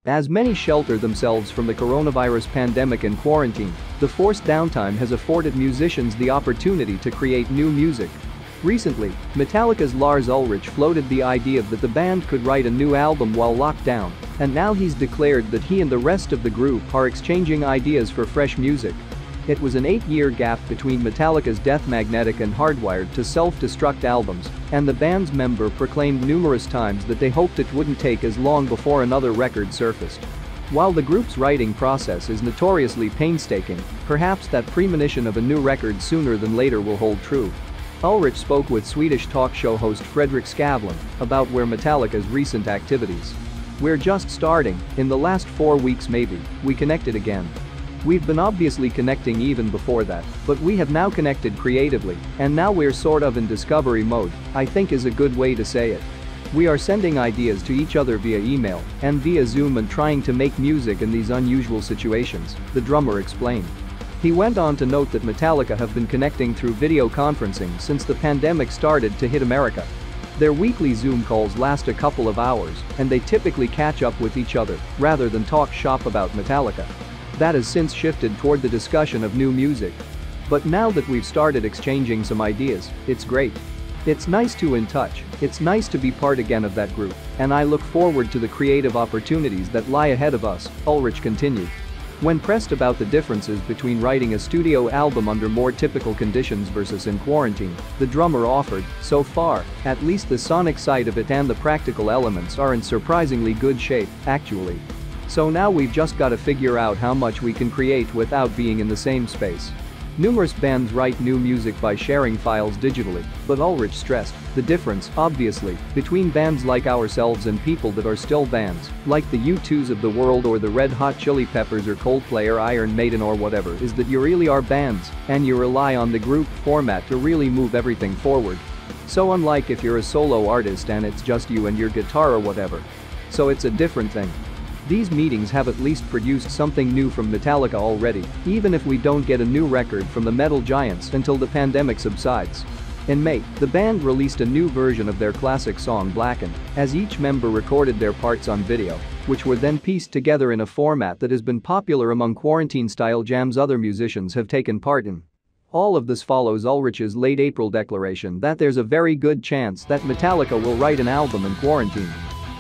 As many shelter themselves from the coronavirus pandemic and quarantine, the forced downtime has afforded musicians the opportunity to create new music. Recently, Metallica's Lars Ulrich floated the idea that the band could write a new album while locked down, and now he's declared that he and the rest of the group are exchanging ideas for fresh music. It was an 8-year gap between Metallica's Death Magnetic and Hardwired to Self-Destruct albums, and the band's member proclaimed numerous times that they hoped it wouldn't take as long before another record surfaced. While the group's writing process is notoriously painstaking, perhaps that premonition of a new record sooner than later will hold true. Ulrich spoke with Swedish talk show host Fredrik Skavlan about where Metallica's recent activities. "We're just starting, in the last 4 weeks maybe, we connected again. We've been obviously connecting even before that, but we have now connected creatively, and now we're sort of in discovery mode, I think is a good way to say it. We are sending ideas to each other via email and via Zoom and trying to make music in these unusual situations," the drummer explained. He went on to note that Metallica have been connecting through video conferencing since the pandemic started to hit America. Their weekly Zoom calls last a couple of hours, and they typically catch up with each other rather than talk shop about Metallica. That has since shifted toward the discussion of new music. "But now that we've started exchanging some ideas, it's great. It's nice to in touch, it's nice to be part again of that group, and I look forward to the creative opportunities that lie ahead of us," Ulrich continued. When pressed about the differences between writing a studio album under more typical conditions versus in quarantine, the drummer offered, "So far, at least the sonic side of it and the practical elements are in surprisingly good shape, actually. So now we've just gotta figure out how much we can create without being in the same space." Numerous bands write new music by sharing files digitally, but Ulrich stressed the difference, obviously, between bands like ourselves and people that are still bands, like the U2s of the world or the Red Hot Chili Peppers or Coldplay or Iron Maiden or whatever, is that you really are bands, and you rely on the group format to really move everything forward. So unlike if you're a solo artist and it's just you and your guitar or whatever. So it's a different thing. These meetings have at least produced something new from Metallica already, even if we don't get a new record from the metal giants until the pandemic subsides. In May, the band released a new version of their classic song Blackened, as each member recorded their parts on video, which were then pieced together in a format that has been popular among quarantine-style jams other musicians have taken part in. All of this follows Ulrich's late April declaration that there's a very good chance that Metallica will write an album in quarantine.